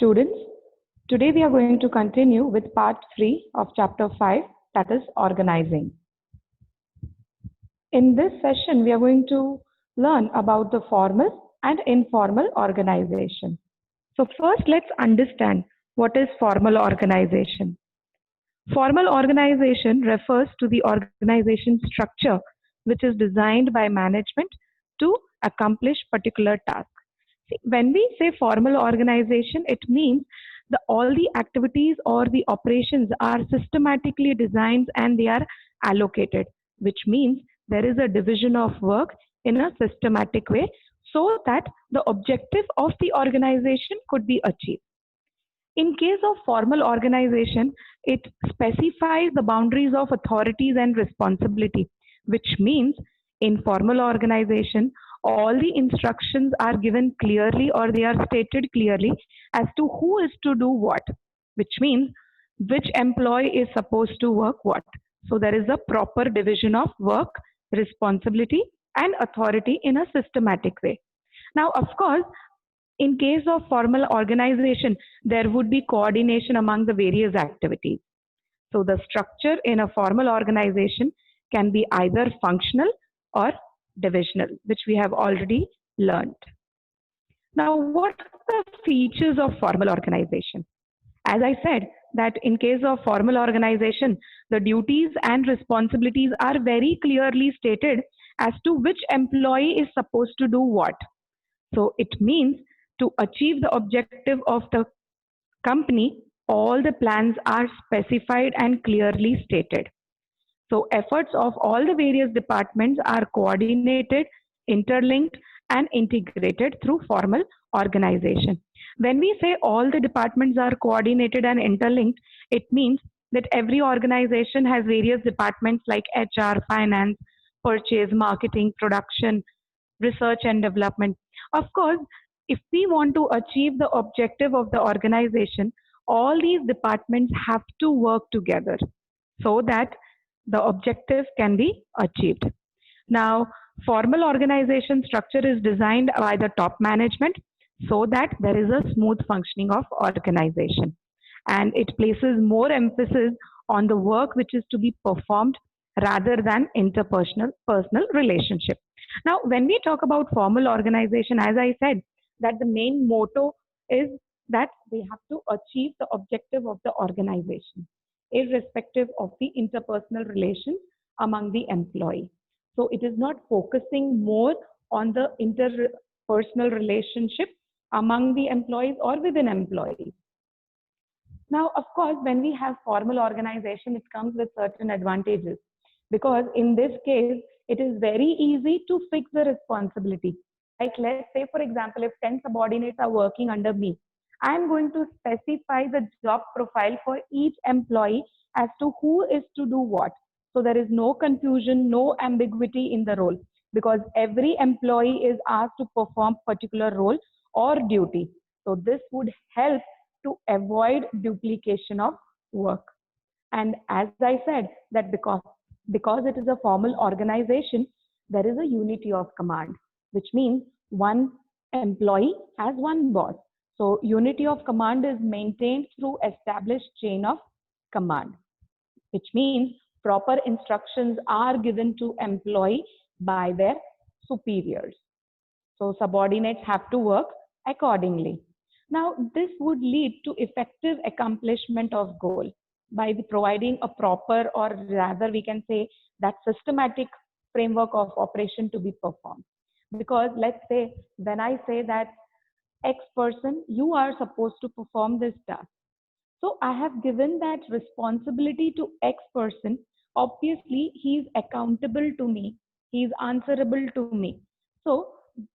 Students, today we are going to continue with part 3 of chapter 5, that is organizing. In this session, we are going to learn about the formal and informal organization. So first, let's understand what is formal organization. Formal organization refers to the organization structure which is designed by management to accomplish particular tasks. When we say formal organization, it means all the activities or the operations are systematically designed and they are allocated, which means there is a division of work in a systematic way so that the objective of the organization could be achieved. In case of formal organization, it specifies the boundaries of authorities and responsibility, which means in formal organization, all the instructions are given clearly or they are stated clearly as to who is to do what, which means which employee is supposed to work what. So there is a proper division of work, responsibility, and authority in a systematic way. Now, of course, in case of formal organization, there would be coordination among the various activities. So the structure in a formal organization can be either functional or divisional, which we have already learned. Now, what are the features of formal organization? As I said, that in case of formal organization, the duties and responsibilities are very clearly stated as to which employee is supposed to do what. So it means to achieve the objective of the company, all the plans are specified and clearly stated. So efforts of all the various departments are coordinated, interlinked, and integrated through formal organization. When we say all the departments are coordinated and interlinked, it means that every organization has various departments like HR, finance, purchase, marketing, production, research and development. Of course, if we want to achieve the objective of the organization, all these departments have to work together so that the objective can be achieved. Now, formal organization structure is designed by the top management so that there is a smooth functioning of organization. And it places more emphasis on the work which is to be performed rather than personal relationship. Now, when we talk about formal organization, as I said, that the main motto is that they have to achieve the objective of the organization, irrespective of the interpersonal relations among the employee. So it is not focusing more on the interpersonal relationship among the employees or within employees. Now, of course, when we have formal organization, it comes with certain advantages because in this case, it is very easy to fix the responsibility. Like let's say, for example, if 10 subordinates are working under me, I am going to specify the job profile for each employee as to who is to do what. So there is no confusion, no ambiguity in the role because every employee is asked to perform particular role or duty. So this would help to avoid duplication of work. And as I said, that because it is a formal organization, there is a unity of command, which means one employee has one boss. So unity of command is maintained through established chain of command, which means proper instructions are given to employee by their superiors. So subordinates have to work accordingly. Now, this would lead to effective accomplishment of goal by providing a proper, or rather we can say that systematic framework of operation to be performed. Because let's say when I say that X person, you are supposed to perform this task. So I have given that responsibility to X person. Obviously, he is accountable to me. He is answerable to me. So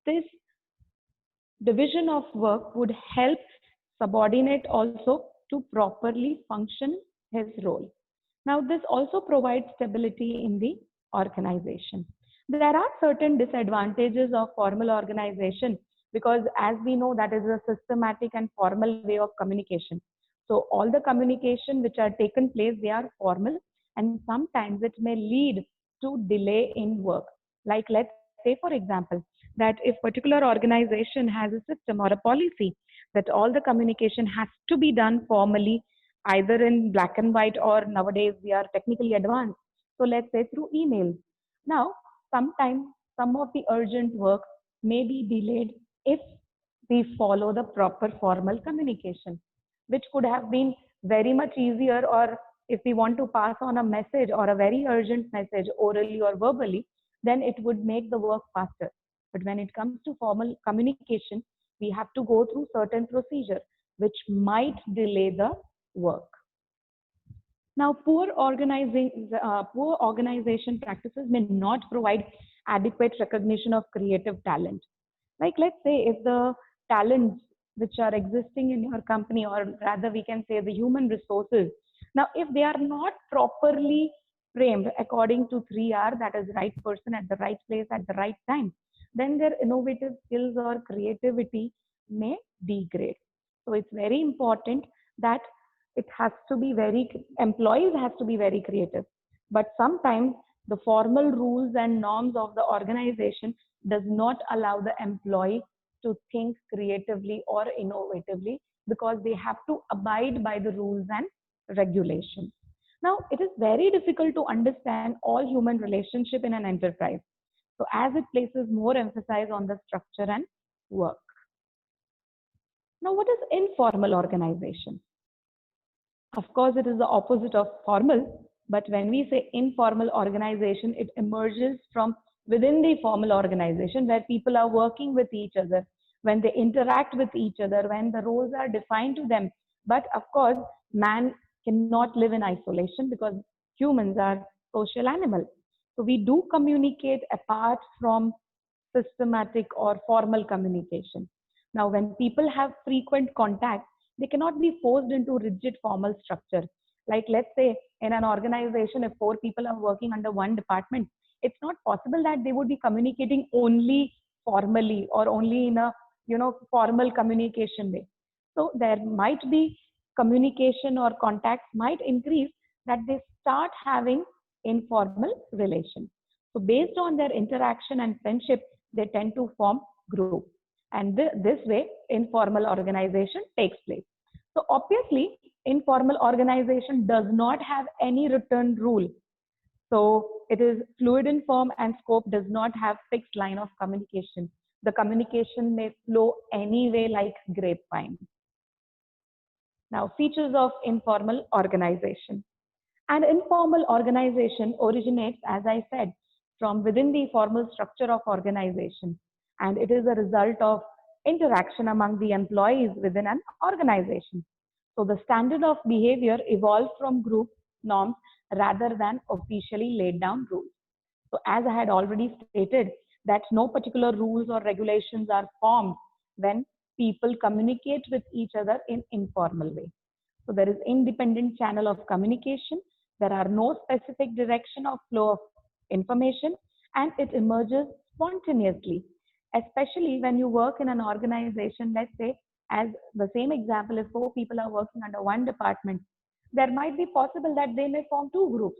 this division of work would help subordinate also to properly function his role. Now, this also provides stability in the organization. There are certain disadvantages of formal organization because as we know, that is a systematic and formal way of communication. So all the communication which are taken place, they are formal and sometimes it may lead to delay in work. Like let's say, for example, that if particular organization has a system or a policy, that all the communication has to be done formally, either in black and white or nowadays we are technically advanced. So let's say through email. Now, sometimes some of the urgent work may be delayed if we follow the proper formal communication, which could have been very much easier, or if we want to pass on a message or a very urgent message orally or verbally, then it would make the work faster. But when it comes to formal communication, we have to go through certain procedure which might delay the work. Now, poor organization practices may not provide adequate recognition of creative talent. Like, let's say if the talents which are existing in your company, or rather we can say the human resources, now if they are not properly framed according to 3R, that is right person at the right place at the right time, then their innovative skills or creativity may degrade. So it's very important that it has to be very, employees has to be very creative. But sometimes the formal rules and norms of the organization does not allow the employee to think creatively or innovatively, because they have to abide by the rules and regulations. Now, it is very difficult to understand all human relationship in an enterprise. So as it places more emphasis on the structure and work. Now, what is informal organization? Of course, it is the opposite of formal, but when we say informal organization, it emerges from within the formal organization where people are working with each other, when they interact with each other, when the roles are defined to them. But of course, man cannot live in isolation because humans are social animals. So we do communicate apart from systematic or formal communication. Now, when people have frequent contact, they cannot be forced into rigid formal structure. Like, let's say in an organization, if 4 people are working under one department, it's not possible that they would be communicating only formally or only in a formal communication way. So there might be communication or contacts might increase, that they start having informal relations. So based on their interaction and friendship, they tend to form groups. And this way, informal organization takes place. So obviously, informal organization does not have any written rule. So it is fluid in form and scope, does not have fixed line of communication. The communication may flow anyway like grapevine. Now, features of informal organization. An informal organization originates, as I said, from within the formal structure of organization, and it is a result of interaction among the employees within an organization. So the standard of behavior evolved from group norms rather than officially laid down rules. So as I had already stated, that no particular rules or regulations are formed when people communicate with each other in informal way. So there is independent channel of communication. There are no specific direction of flow of information, and it emerges spontaneously, especially when you work in an organization. Let's say, as the same example, if 4 people are working under one department, there might be possible that they may form two groups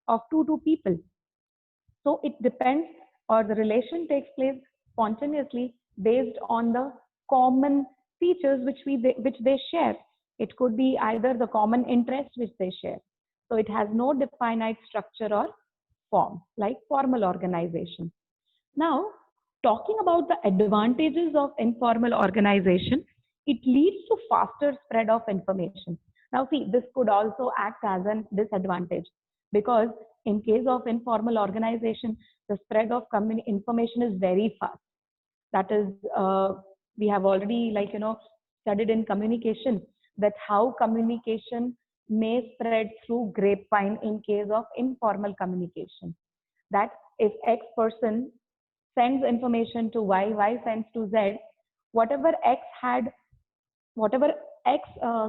of two people. So it depends, or the relation takes place spontaneously based on the common features which they share. It could be either the common interest which they share. So it has no definite structure or form like formal organization. Now, talking about the advantages of informal organization, it leads to faster spread of information. Now, see, this could also act as a disadvantage, because in case of informal organization, the spread of information is very fast. That is, we have already studied in communication that how communication may spread through grapevine in case of informal communication. That if X person sends information to Y, Y sends to Z, whatever X had, whatever X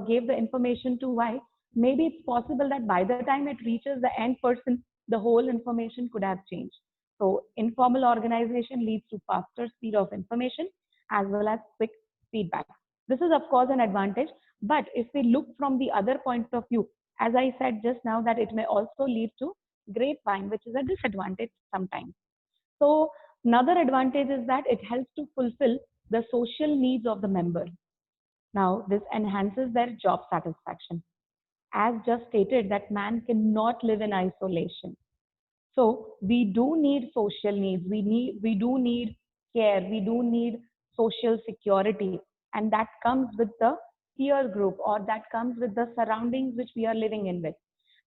gave the information to Y, maybe it's possible that by the time it reaches the end person, the whole information could have changed. So informal organization leads to faster speed of information as well as quick feedback. This is of course an advantage, but if we look from the other point of view, as I said just now, that it may also lead to grapevine, which is a disadvantage sometimes. So another advantage is that it helps to fulfill the social needs of the member. Now, this enhances their job satisfaction. As just stated, that man cannot live in isolation. So we do need social needs. We do need care. We do need social security, and that comes with the peer group, or that comes with the surroundings which we are living in with.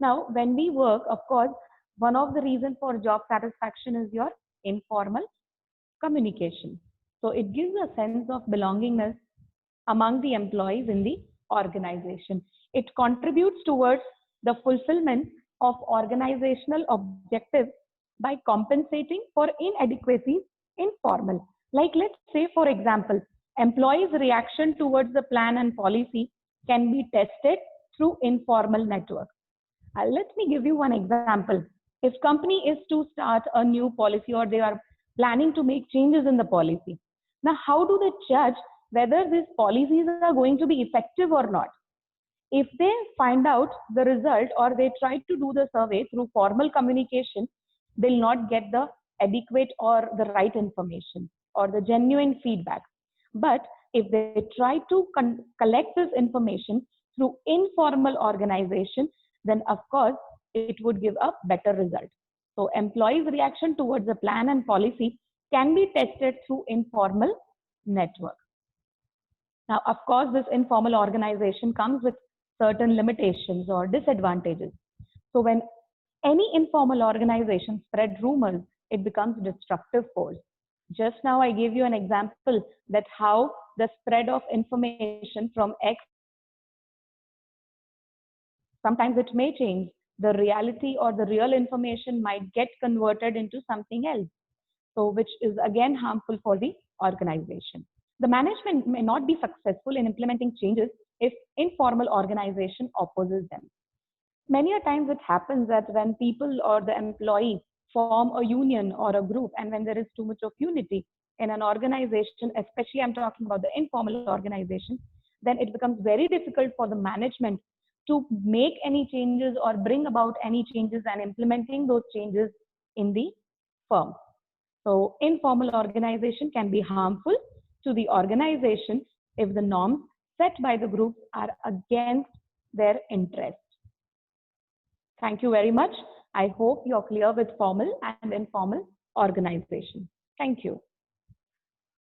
Now, when we work, of course, one of the reasons for job satisfaction is your informal communication. So it gives a sense of belongingness among the employees in the organization. It contributes towards the fulfillment of organizational objectives by compensating for inadequacies in formal. Like, let's say, for example, employees' reaction towards the plan and policy can be tested through informal networks. Let me give you one example. If company is to start a new policy, or they are planning to make changes in the policy, now how do they judge whether these policies are going to be effective or not? If they find out the result, or they try to do the survey through formal communication, they'll not get the adequate or the right information or the genuine feedback. But if they try to collect this information through informal organization, then of course it would give a better result. So employees' reaction towards a plan and policy can be tested through informal network. Now, of course, this informal organization comes with certain limitations or disadvantages. So when any informal organization spread rumors, it becomes destructive force. Just now I gave you an example that how the spread of information from X sometimes it may change. The reality or the real information might get converted into something else. So which is again harmful for the organization. The management may not be successful in implementing changes if informal organization opposes them. Many a times it happens that when people or the employee form a union or a group, and when there is too much of unity in an organization, especially I'm talking about the informal organization, then it becomes very difficult for the management to make any changes or bring about any changes and implementing those changes in the firm. So informal organization can be harmful to the organization if the norms set by the group are against their interest. Thank you very much. I hope you're clear with formal and informal organization. Thank you.